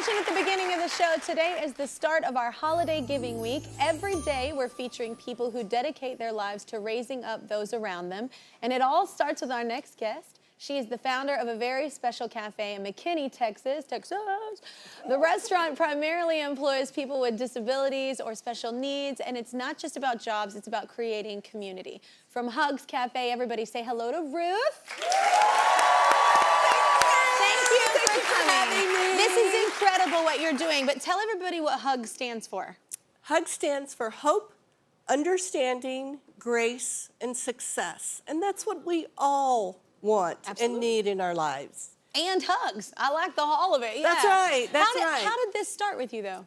mentioned at the beginning of the show, today is the start of our holiday giving week. Every day we're featuring people who dedicate their lives to raising up those around them. And it all starts with our next guest. She is the founder of a very special cafe in McKinney, Texas. The restaurant primarily employs people with disabilities or special needs, and it's not just about jobs, it's about creating community. From Hugs Cafe, everybody say hello to Ruth. Thank you for having me. This is incredible what you're doing, but tell everybody what HUG stands for. HUG stands for hope, understanding, grace, and success. And that's what we all want and need in our lives. And hugs. I like all of it. Yeah. That's right. That's right. How did this start with you, though?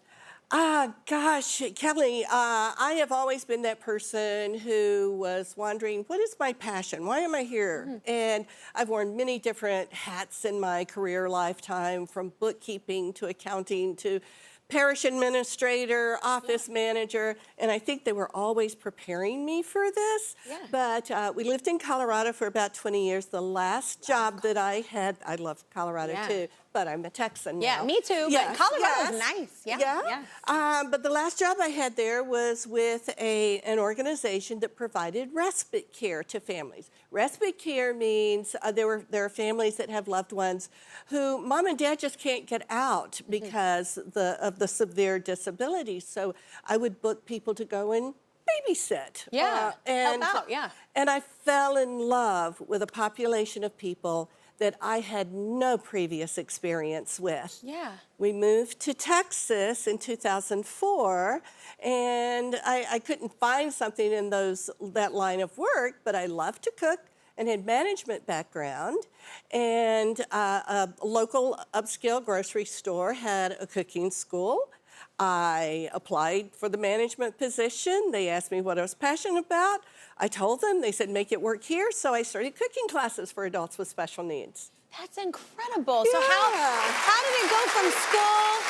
Gosh, Kelly, I have always been that person who was wondering, what is my passion? Why am I here? And I've worn many different hats in my career lifetime, from bookkeeping to accounting to parish administrator, office manager, and I think they were always preparing me for this. Yeah. But we lived in Colorado for about 20 years. The last job that I had, I love Colorado too, but I'm a Texan now. Yeah, me too, but Colorado's nice. Yeah. But the last job I had there was with an organization that provided respite care to families. Respite care means there are families that have loved ones who mom and dad just can't get out because of the severe disabilities. So I would book people to go and babysit. And help out, And I fell in love with a population of people that I had no previous experience with. Yeah. We moved to Texas in 2004, and I couldn't find something in that line of work, but I loved to cook and had management background, and a local upscale grocery store had a cooking school. I applied for the management position. They asked me what I was passionate about. I told them. They said, make it work here. So I started cooking classes for adults with special needs. That's incredible. So how did it go from school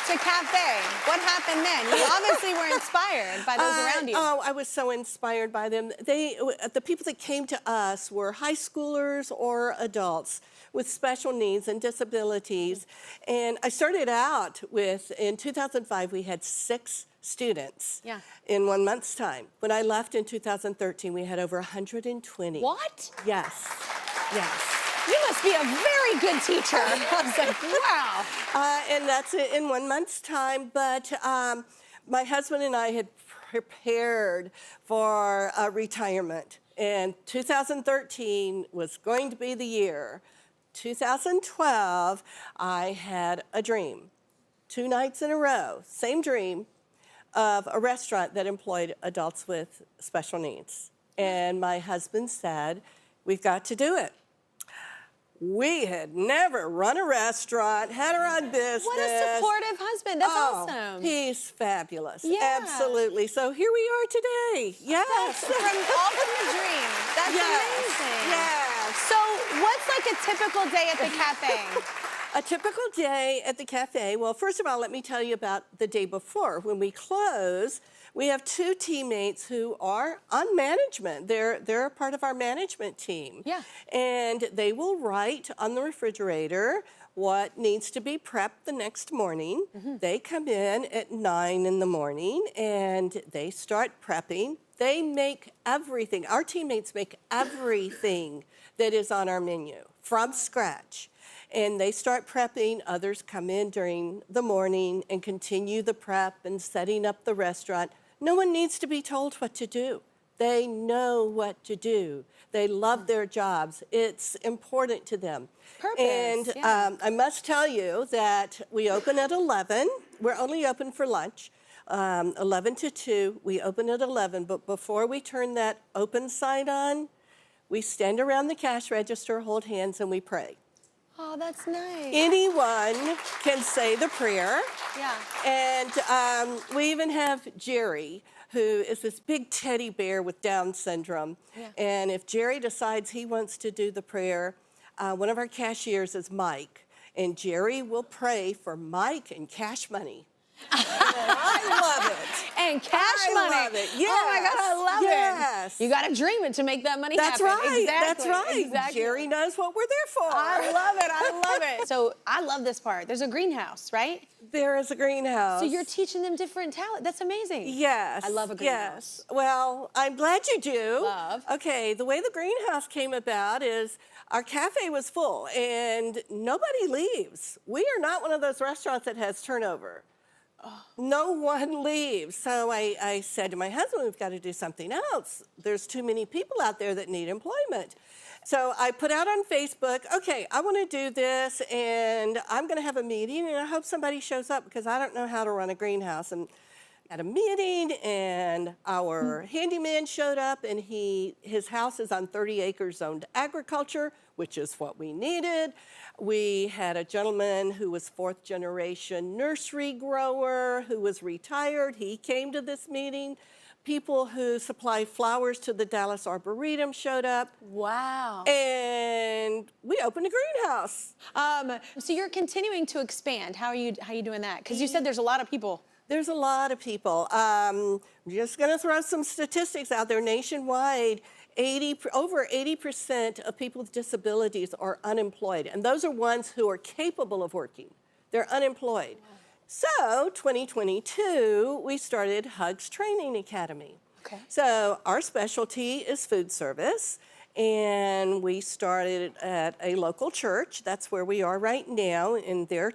to cafe? What happened then? You obviously were inspired by those around you. Oh, I was so inspired by them. The people that came to us were high schoolers or adults with special needs and disabilities. And I started out with, in 2005, we had 6 students in 1 month's time. When I left in 2013, we had over 120. What? Yes. You must be a very good teacher. I was like, wow. And that's in 1 month's time. But my husband and I had prepared for retirement. And 2013 was going to be the year. 2012, I had a dream. 2 nights in a row, same dream, of a restaurant that employed adults with special needs. And my husband said, we've got to do it. We had never run a restaurant, had our own business. What a supportive husband. That's awesome. He's fabulous. Yeah. Absolutely. So here we are today. Yes. All from the dream. That's amazing. Yes. So what's like a typical day at the cafe? A typical day at the cafe, well, first of all, let me tell you about the day before. When we close, we have 2 teammates who are on management. They're a part of our management team. Yeah. And they will write on the refrigerator what needs to be prepped the next morning. They come in at 9 in the morning and they start prepping. They make everything. Our teammates make everything that is on our menu from scratch. And they start prepping. Others come in during the morning and continue the prep and setting up the restaurant. No one needs to be told what to do. They know what to do. They love their jobs. It's important to them. Purpose, And I must tell you that we open at 11. We're only open for lunch. 11 to 2. We open at 11. But before we turn that open sign on, we stand around the cash register, hold hands, and we pray. Oh, that's nice. Anyone can say the prayer. Yeah. And we even have Jerry, who is this big teddy bear with Down syndrome. Yeah. And if Jerry decides he wants to do the prayer, one of our cashiers is Mike. And Jerry will pray for Mike and cash money. I love it. And cash money. I love it. Yes. Oh my God, I love yes. it. You got to dream it to make that money That's happen. right. Exactly. That's right. Exactly. Jerry knows what we're there for. I love it. I love it. So I love this part. There's a greenhouse, right? There is a greenhouse. So you're teaching them different talent. That's amazing. Yes. I love a greenhouse. Yes. Well, I'm glad you do. Love. Okay, the way the greenhouse came about is our cafe was full and nobody leaves. We are not one of those restaurants that has turnover. No one leaves. So I said to my husband, we've got to do something else. There's too many people out there that need employment. So I put out on Facebook, okay, I want to do this and I'm going to have a meeting and I hope somebody shows up because I don't know how to run a greenhouse. And at a meeting and our handyman showed up and his house is on 30 acres zoned agriculture, which is what we needed. We had a gentleman who was fourth generation nursery grower who was retired. He came to this meeting. People who supply flowers to the Dallas Arboretum showed up. Wow. And we opened a greenhouse. So you're continuing to expand. How are you doing that? Because you said there's a lot of people. There's a lot of people. I'm just going to throw some statistics out there. Nationwide, over 80% of people with disabilities are unemployed, and those are ones who are capable of working. They're unemployed. Wow. So 2022, we started Hugs Training Academy. Okay. So our specialty is food service, and we started at a local church. That's where we are right now in their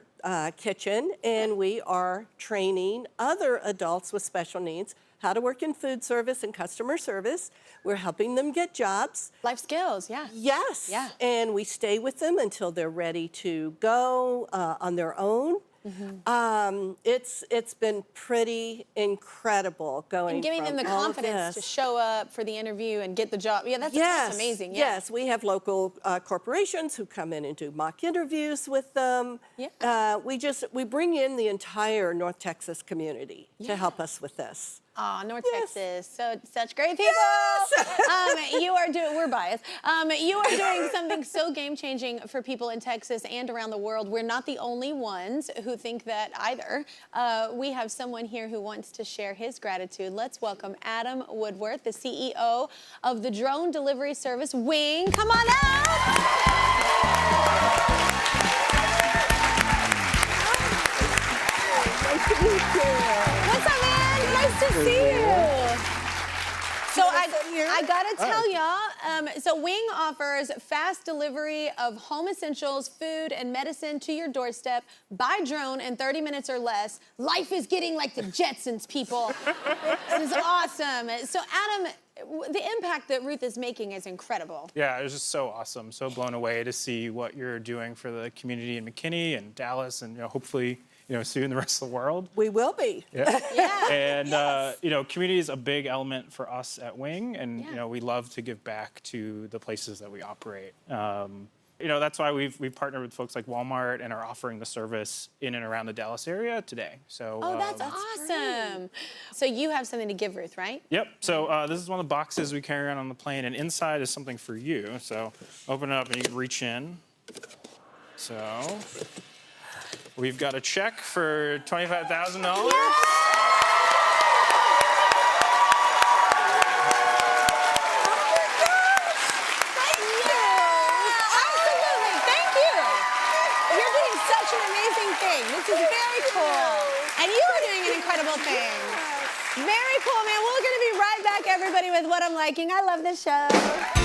kitchen, and we are training other adults with special needs how to work in food service and customer service. We're helping them get jobs. Life skills, yeah. Yes. Yeah. And we stay with them until they're ready to go on their own. Mm-hmm. It's been pretty incredible going and giving from them the all confidence to show up for the interview and get the job. Yeah, that's amazing. Yeah. Yes, we have local corporations who come in and do mock interviews with them. Yeah. We bring in the entire North Texas community to help us with this. Oh, North Texas, such great people. Yes. You are doing, we're biased. You are doing something so game-changing for people in Texas and around the world. We're not the only ones who think that either. We have someone here who wants to share his gratitude. Let's welcome Adam Woodworth, the CEO of the drone delivery service Wing. Come on out. What's up, man? Nice to see you. So I gotta tell y'all, so Wing offers fast delivery of home essentials, food, and medicine to your doorstep by drone in 30 minutes or less. Life is getting like the Jetsons, people. This is awesome. So Adam, the impact that Ruth is making is incredible. Yeah, it was just so awesome. So blown away to see what you're doing for the community in McKinney and Dallas, and hopefully soon the rest of the world. We will be. Yeah. Yeah. And community is a big element for us at Wing, and we love to give back to the places that we operate. That's why we've partnered with folks like Walmart and are offering the service in and around the Dallas area today. So that's awesome. Great. So you have something to give Ruth, right? Yep. So this is one of the boxes we carry around on the plane, and inside is something for you. So open it up and you can reach in. So we've got a check for $25,000. Yes! This is very cool. And you are doing an incredible thing. Very cool, man. We're going to be right back, everybody, with What I'm Liking. I love this show.